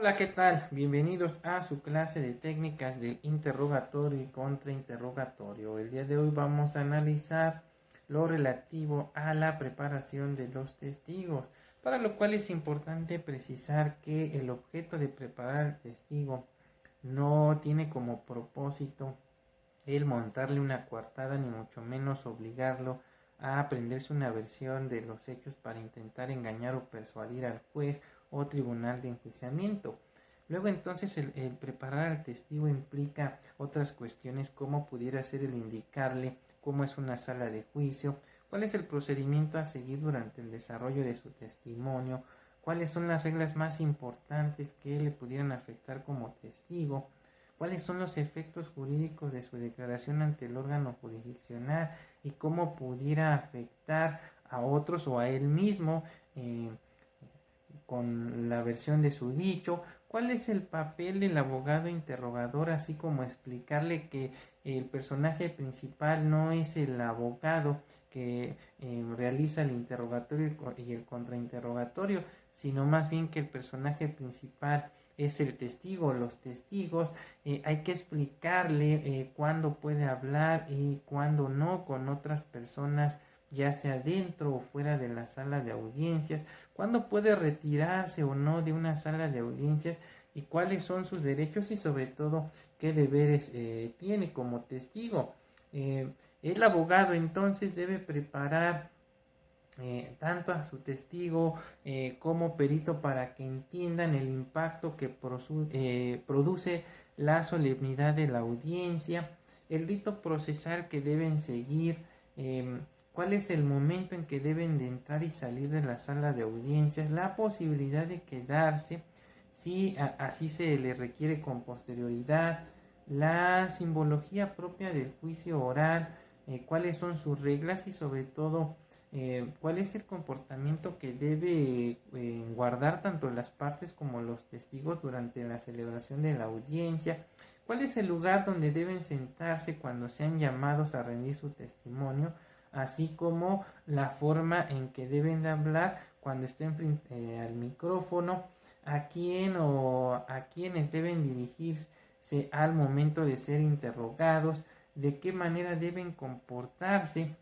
Hola, ¿qué tal? Bienvenidos a su clase de técnicas del interrogatorio y contrainterrogatorio. El día de hoy vamos a analizar lo relativo a la preparación de los testigos, para lo cual es importante precisar que el objeto de preparar al testigo no tiene como propósito el montarle una coartada, ni mucho menos obligarlo a aprenderse una versión de los hechos para intentar engañar o persuadir al juez o tribunal de enjuiciamiento. Luego entonces el preparar al testigo implica otras cuestiones como pudiera ser el indicarle cómo es una sala de juicio, cuál es el procedimiento a seguir durante el desarrollo de su testimonio, cuáles son las reglas más importantes que le pudieran afectar como testigo, cuáles son los efectos jurídicos de su declaración ante el órgano jurisdiccional y cómo pudiera afectar a otros o a él mismo con la versión de su dicho, cuál es el papel del abogado interrogador, así como explicarle que el personaje principal no es el abogado que realiza el interrogatorio y el contrainterrogatorio, sino más bien que el personaje principal es el testigo, los testigos. Hay que explicarle cuándo puede hablar y cuándo no con otras personas, ya sea dentro o fuera de la sala de audiencias, cuándo puede retirarse o no de una sala de audiencias y cuáles son sus derechos y sobre todo qué deberes tiene como testigo. El abogado entonces debe preparar tanto a su testigo como perito para que entiendan el impacto que produce la solemnidad de la audiencia, el rito procesal que deben seguir, cuál es el momento en que deben de entrar y salir de la sala de audiencias, la posibilidad de quedarse si así se le requiere con posterioridad, la simbología propia del juicio oral, cuáles son sus reglas y sobre todo cuál es el comportamiento que debe guardar tanto las partes como los testigos durante la celebración de la audiencia, cuál es el lugar donde deben sentarse cuando sean llamados a rendir su testimonio, así como la forma en que deben de hablar cuando estén frente al micrófono, a quién o a quienes deben dirigirse al momento de ser interrogados, de qué manera deben comportarse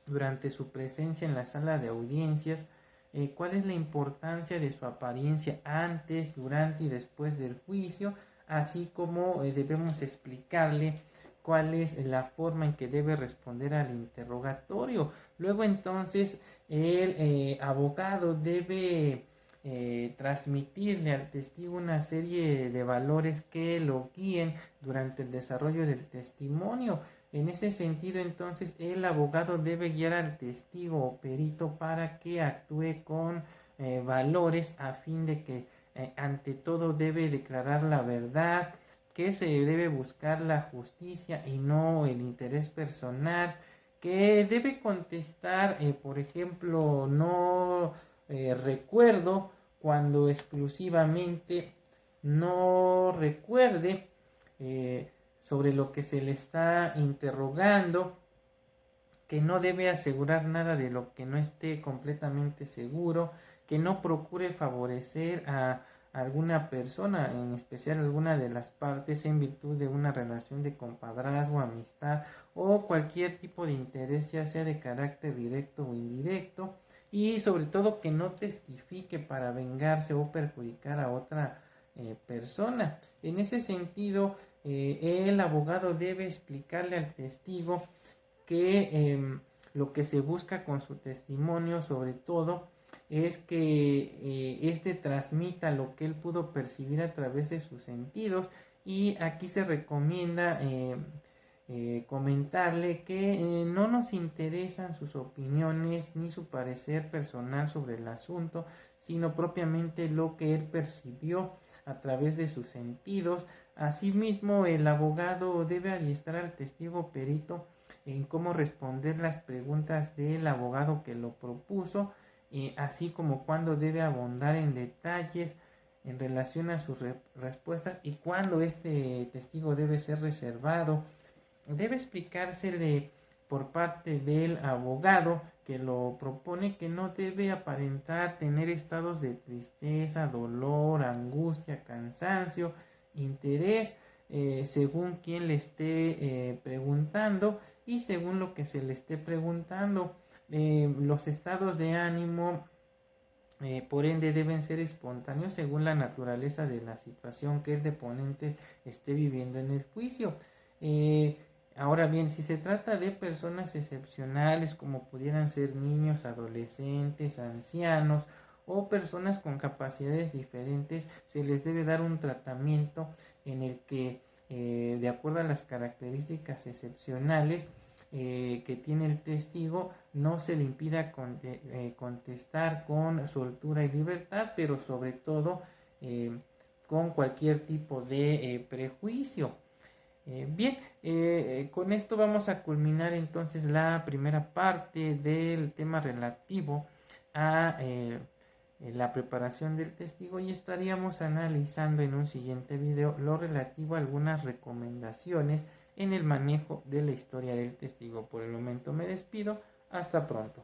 durante su presencia en la sala de audiencias, cuál es la importancia de su apariencia antes, durante y después del juicio, así como debemos explicarle cuál es la forma en que debe responder al interrogatorio. Luego entonces el abogado debe transmitirle al testigo una serie de valores que lo guíen durante el desarrollo del testimonio. En ese sentido, entonces, el abogado debe guiar al testigo o perito para que actúe con valores a fin de que ante todo debe declarar la verdad, que se debe buscar la justicia y no el interés personal, que debe contestar, por ejemplo, no recuerdo, cuando exclusivamente no recuerde sobre lo que se le está interrogando, que no debe asegurar nada de lo que no esté completamente seguro, que no procure favorecer a alguna persona, en especial alguna de las partes, en virtud de una relación de compadrazgo, amistad o cualquier tipo de interés, ya sea de carácter directo o indirecto, y sobre todo que no testifique para vengarse o perjudicar a otra persona. En ese sentido, el abogado debe explicarle al testigo que lo que se busca con su testimonio sobre todo es que éste transmita lo que él pudo percibir a través de sus sentidos, y aquí se recomienda comentarle que no nos interesan sus opiniones ni su parecer personal sobre el asunto, sino propiamente lo que él percibió a través de sus sentidos. Asimismo, el abogado debe adiestrar al testigo perito en cómo responder las preguntas del abogado que lo propuso, así como cuándo debe abundar en detalles en relación a sus respuestas y cuándo este testigo debe ser reservado. Debe explicársele por parte del abogado que lo propone, que no debe aparentar tener estados de tristeza, dolor, angustia, cansancio, interés, según quien le esté preguntando y según lo que se le esté preguntando. Los estados de ánimo, por ende, deben ser espontáneos según la naturaleza de la situación que el deponente esté viviendo en el juicio. Ahora bien, si se trata de personas excepcionales como pudieran ser niños, adolescentes, ancianos o personas con capacidades diferentes, se les debe dar un tratamiento en el que, de acuerdo a las características excepcionales que tiene el testigo, no se le impida contestar con soltura y libertad, pero sobre todo con cualquier tipo de prejuicio. Bien, con esto vamos a culminar entonces la primera parte del tema relativo a la preparación del testigo, y estaríamos analizando en un siguiente video lo relativo a algunas recomendaciones en el manejo de la historia del testigo. Por el momento me despido, hasta pronto.